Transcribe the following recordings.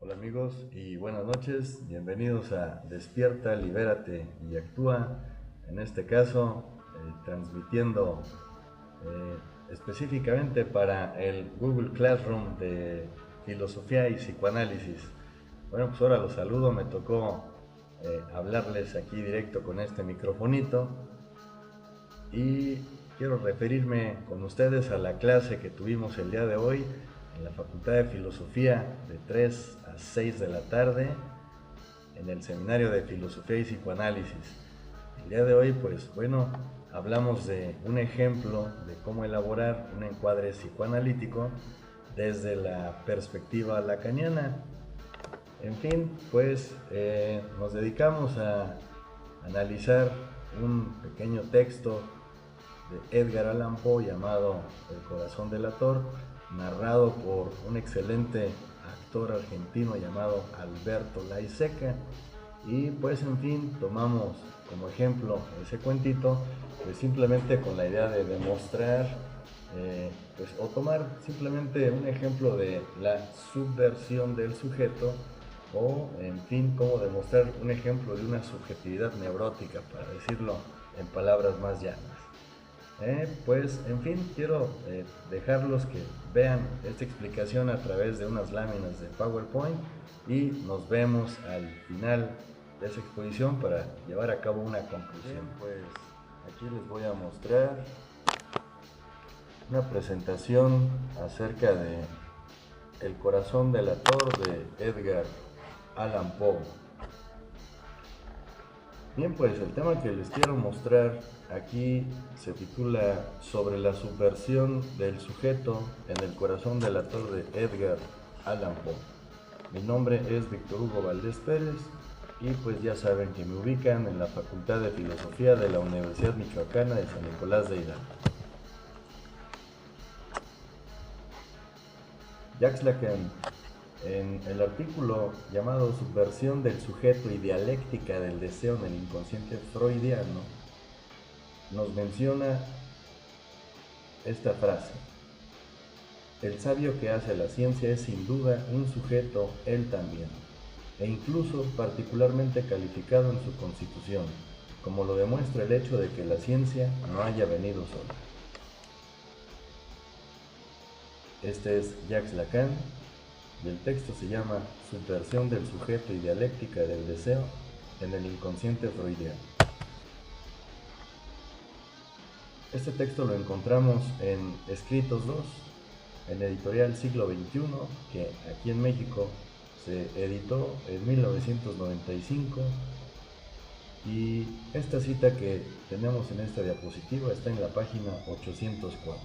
Hola amigos y buenas noches, bienvenidos a Despierta, Libérate y Actúa, en este caso transmitiendo específicamente para el Google Classroom de Filosofía y Psicoanálisis. Bueno, pues ahora los saludo, me tocó hablarles aquí directo con este microfonito y quiero referirme con ustedes a la clase que tuvimos el día de hoy en la Facultad de Filosofía de 3 a 6 de la tarde en el Seminario de Filosofía y Psicoanálisis. El día de hoy, pues bueno, hablamos de un ejemplo de cómo elaborar un encuadre psicoanalítico desde la perspectiva lacaniana. En fin, pues nos dedicamos a analizar un pequeño texto de Edgar Allan Poe llamado El corazón del Ator, narrado por un excelente actor argentino llamado Alberto Laiseca. Y pues en fin, tomamos como ejemplo ese cuentito, pues simplemente con la idea de demostrar pues, o tomar simplemente un ejemplo de la subversión del sujeto, o en fin, cómo demostrar un ejemplo de una subjetividad neurótica, para decirlo en palabras más llanas. Pues en fin, quiero dejarlos que vean esta explicación a través de unas láminas de PowerPoint y nos vemos al final de esa exposición para llevar a cabo una conclusión. Bien, pues aquí les voy a mostrar una presentación acerca de El corazón del Ator de Edgar Allan Poe. Bien, pues el tema que les quiero mostrar aquí se titula Sobre la subversión del sujeto en el corazón del Ator de Edgar Allan Poe. Mi nombre es Víctor Hugo Valdés Pérez y pues ya saben que me ubican en la Facultad de Filosofía de la Universidad Michoacana de San Nicolás de Hidalgo. Jacques Lacan, en el artículo llamado Subversión del sujeto y dialéctica del deseo en el inconsciente freudiano, nos menciona esta frase: el sabio que hace la ciencia es sin duda un sujeto él también, e incluso particularmente calificado en su constitución, como lo demuestra el hecho de que la ciencia no haya venido sola. Este es Jacques Lacan y el texto se llama Subversión del sujeto y dialéctica del deseo en el inconsciente freudiano. Este texto lo encontramos en Escritos 2, en editorial Siglo XXI, que aquí en México se editó en 1995, y esta cita que tenemos en esta diapositiva está en la página 804.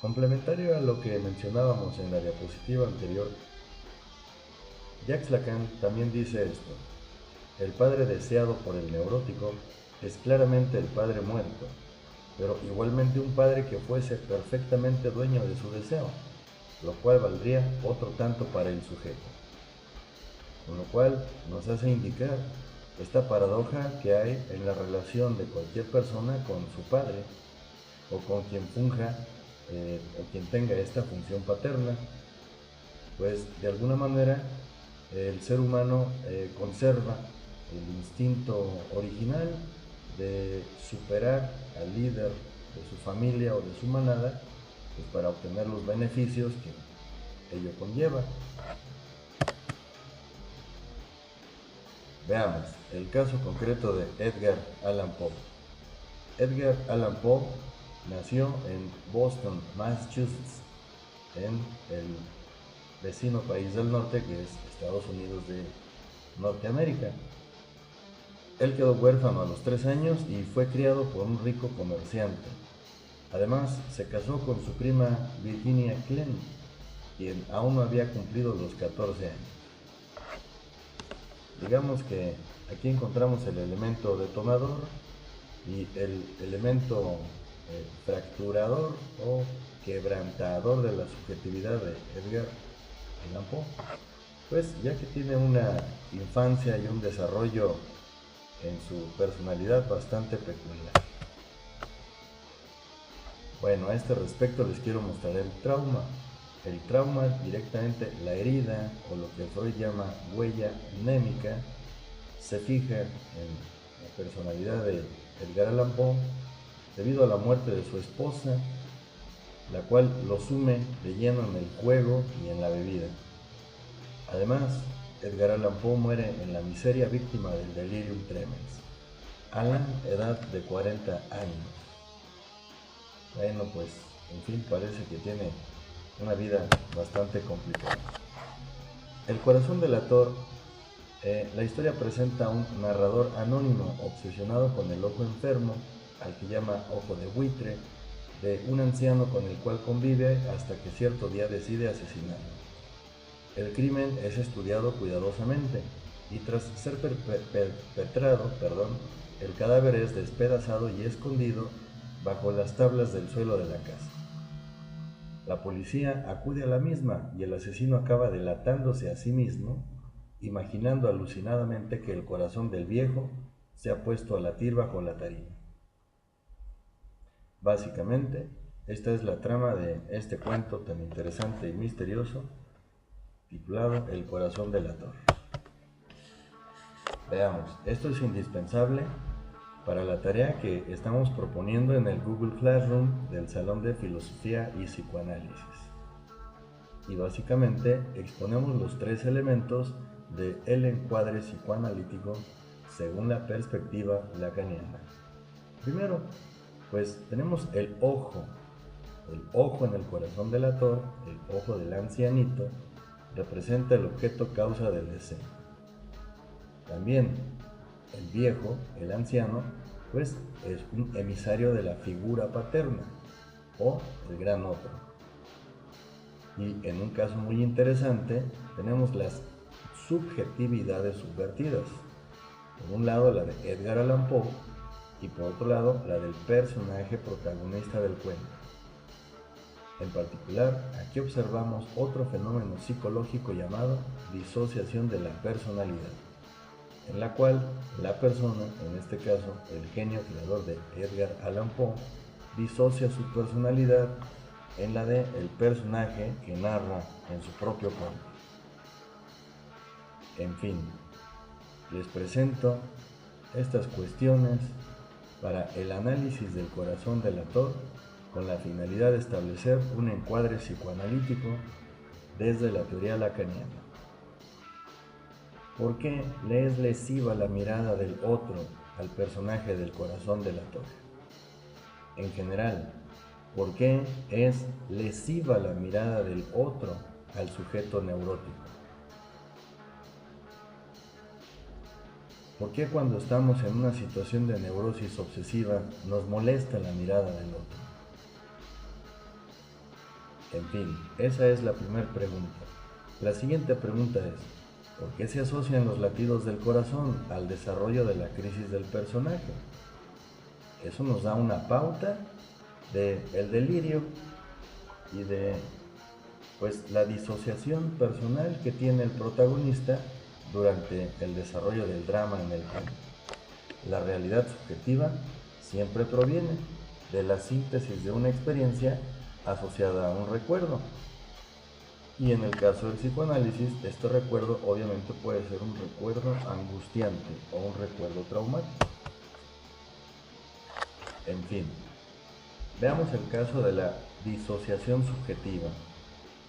Complementario a lo que mencionábamos en la diapositiva anterior, Jacques Lacan también dice esto: el padre deseado por el neurótico es claramente el padre muerto, pero igualmente un padre que fuese perfectamente dueño de su deseo, lo cual valdría otro tanto para el sujeto. Con lo cual nos hace indicar esta paradoja que hay en la relación de cualquier persona con su padre, o con quien funja o quien tenga esta función paterna. Pues de alguna manera el ser humano conserva el instinto original de superar al líder de su familia o de su manada, pues para obtener los beneficios que ello conlleva. Veamos el caso concreto de Edgar Allan Poe. Edgar Allan Poe nació en Boston, Massachusetts, en el vecino país del norte que es Estados Unidos de Norteamérica. Él quedó huérfano a los 3 años y fue criado por un rico comerciante. Además, se casó con su prima Virginia Clemm, quien aún no había cumplido los 14 años. Digamos que aquí encontramos el elemento detonador y el elemento fracturador o quebrantador de la subjetividad de Edgar Allan Poe, pues ya que tiene una infancia y un desarrollo en su personalidad bastante peculiar. Bueno, a este respecto les quiero mostrar el trauma. el trauma, directamente la herida, o lo que Freud llama huella mnémica, se fija en la personalidad de Edgar Allan Poe debido a la muerte de su esposa, la cual lo sume de lleno en el juego y en la bebida. Además, Edgar Allan Poe muere en la miseria víctima del delirium tremens, a la edad de 40 años. Bueno, pues, en fin, parece que tiene una vida bastante complicada. El corazón delator, la historia presenta a un narrador anónimo obsesionado con el ojo enfermo, al que llama ojo de buitre, de un anciano con el cual convive hasta que cierto día decide asesinarlo. El crimen es estudiado cuidadosamente y tras ser perpetrado, el cadáver es despedazado y escondido bajo las tablas del suelo de la casa. La policía acude a la misma y el asesino acaba delatándose a sí mismo, imaginando alucinadamente que el corazón del viejo se ha puesto a latir bajo la tarima. Básicamente, esta es la trama de este cuento tan interesante y misterioso, titulado El corazón delator. Veamos, esto es indispensable para la tarea que estamos proponiendo en el Google Classroom del Salón de Filosofía y Psicoanálisis. Y básicamente exponemos los tres elementos del encuadre psicoanalítico según la perspectiva lacaniana. Primero, pues tenemos el ojo en el corazón delator, el ojo del ancianito, representa el objeto causa del deseo. También el viejo, el anciano, pues es un emisario de la figura paterna o el gran otro. Y en un caso muy interesante tenemos las subjetividades subvertidas. Por un lado la de Edgar Allan Poe y por otro lado la del personaje protagonista del cuento. En particular, aquí observamos otro fenómeno psicológico llamado disociación de la personalidad, en la cual la persona, en este caso el genio creador de Edgar Allan Poe, disocia su personalidad en la de el personaje que narra en su propio cuento. En fin, les presento estas cuestiones para el análisis del corazón delator con la finalidad de establecer un encuadre psicoanalítico desde la teoría lacaniana. ¿Por qué le es lesiva la mirada del otro al personaje del corazón delator? En general, ¿por qué es lesiva la mirada del otro al sujeto neurótico? ¿Por qué cuando estamos en una situación de neurosis obsesiva nos molesta la mirada del otro? En fin, esa es la primera pregunta. La siguiente pregunta es, ¿por qué se asocian los latidos del corazón al desarrollo de la crisis del personaje? Eso nos da una pauta del delirio y de la disociación personal que tiene el protagonista durante el desarrollo del drama en el cuento. La realidad subjetiva siempre proviene de la síntesis de una experiencia asociada a un recuerdo. Y en el caso del psicoanálisis, este recuerdo obviamente puede ser un recuerdo angustiante o un recuerdo traumático. En fin, veamos el caso de la disociación subjetiva.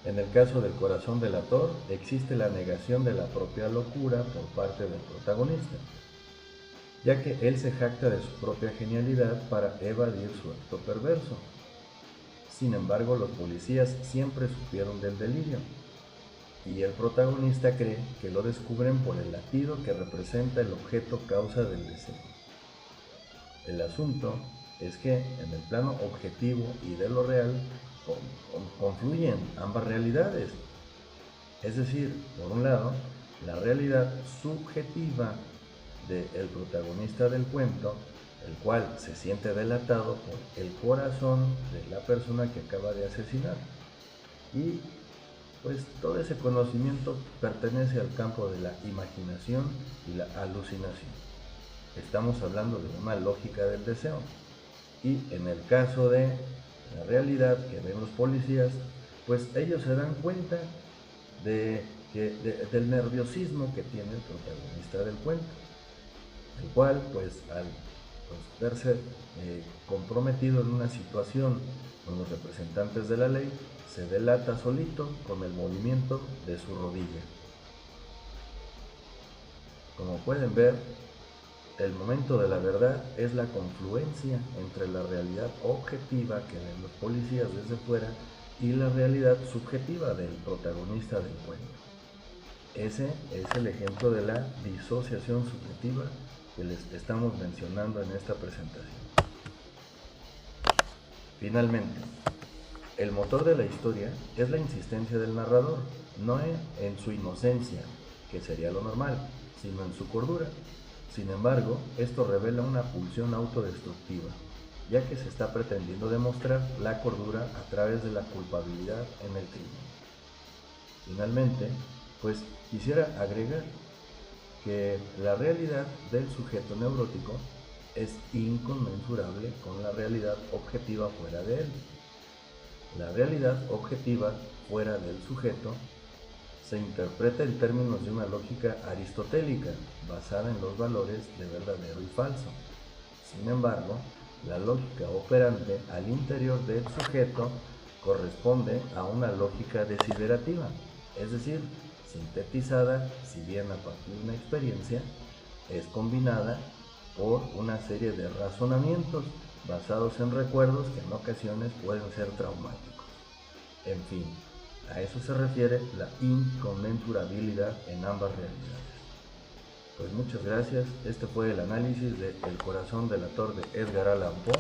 En el caso del corazón delator, existe la negación de la propia locura por parte del protagonista, ya que él se jacta de su propia genialidad para evadir su acto perverso. Sin embargo, los policías siempre supieron del delirio, y el protagonista cree que lo descubren por el latido que representa el objeto causa del deseo. El asunto es que en el plano objetivo y de lo real confluyen ambas realidades. Es decir, por un lado, la realidad subjetiva del protagonista del cuento, el cual se siente delatado por el corazón de la persona que acaba de asesinar. Y pues todo ese conocimiento pertenece al campo de la imaginación y la alucinación. Estamos hablando de una lógica del deseo. Y en el caso de la realidad que ven los policías, pues ellos se dan cuenta del nerviosismo que tiene el protagonista del cuento, el cual pues al verse comprometido en una situación con los representantes de la ley, se delata solito con el movimiento de su rodilla. Como pueden ver, el momento de la verdad es la confluencia entre la realidad objetiva que ven los policías desde fuera y la realidad subjetiva del protagonista del cuento. Ese es el ejemplo de la disociación subjetiva que les estamos mencionando en esta presentación. Finalmente, el motor de la historia es la insistencia del narrador, no en su inocencia, que sería lo normal, sino en su cordura. Sin embargo, esto revela una pulsión autodestructiva, ya que se está pretendiendo demostrar la cordura a través de la culpabilidad en el crimen. Finalmente, pues quisiera agregar que la realidad del sujeto neurótico es inconmensurable con la realidad objetiva fuera de él. La realidad objetiva fuera del sujeto se interpreta en términos de una lógica aristotélica basada en los valores de verdadero y falso. Sin embargo, la lógica operante al interior del sujeto corresponde a una lógica desiderativa, es decir, sintetizada, si bien a partir de una experiencia, es combinada por una serie de razonamientos basados en recuerdos que en ocasiones pueden ser traumáticos. En fin, a eso se refiere la inconmensurabilidad en ambas realidades. Pues muchas gracias, este fue el análisis de El corazón del actor de Edgar Allan Poe.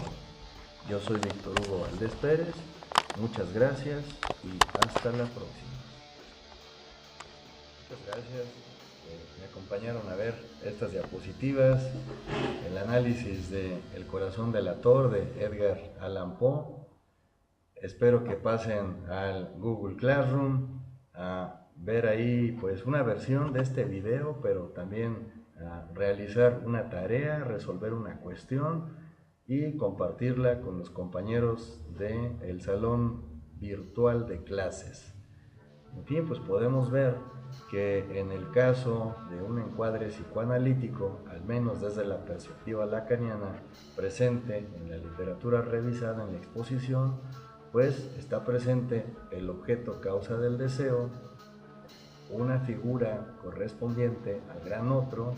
Yo soy Víctor Hugo Valdés Pérez, muchas gracias y hasta la próxima. Muchas gracias, me acompañaron a ver estas diapositivas, el análisis de El corazón del actor de Edgar Allan Poe. Espero que pasen al Google Classroom a ver ahí pues una versión de este video, pero también a realizar una tarea, resolver una cuestión y compartirla con los compañeros del salón virtual de clases. En fin, pues podemos ver que en el caso de un encuadre psicoanalítico, al menos desde la perspectiva lacaniana presente en la literatura revisada en la exposición, pues está presente el objeto causa del deseo, una figura correspondiente al gran otro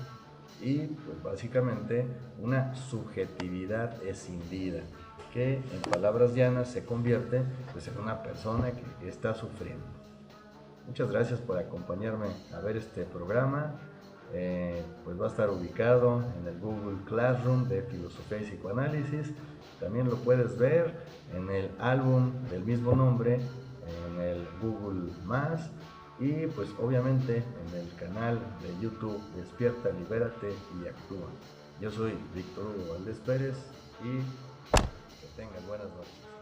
y pues básicamente una subjetividad escindida que en palabras llanas se convierte pues en una persona que está sufriendo. Muchas gracias por acompañarme a ver este programa. Pues va a estar ubicado en el Google Classroom de Filosofía y Psicoanálisis. También lo puedes ver en el álbum del mismo nombre, en el Google+, y pues obviamente en el canal de YouTube Despierta, Libérate y Actúa. Yo soy Víctor Hugo Valdés Pérez y que tengan buenas noches.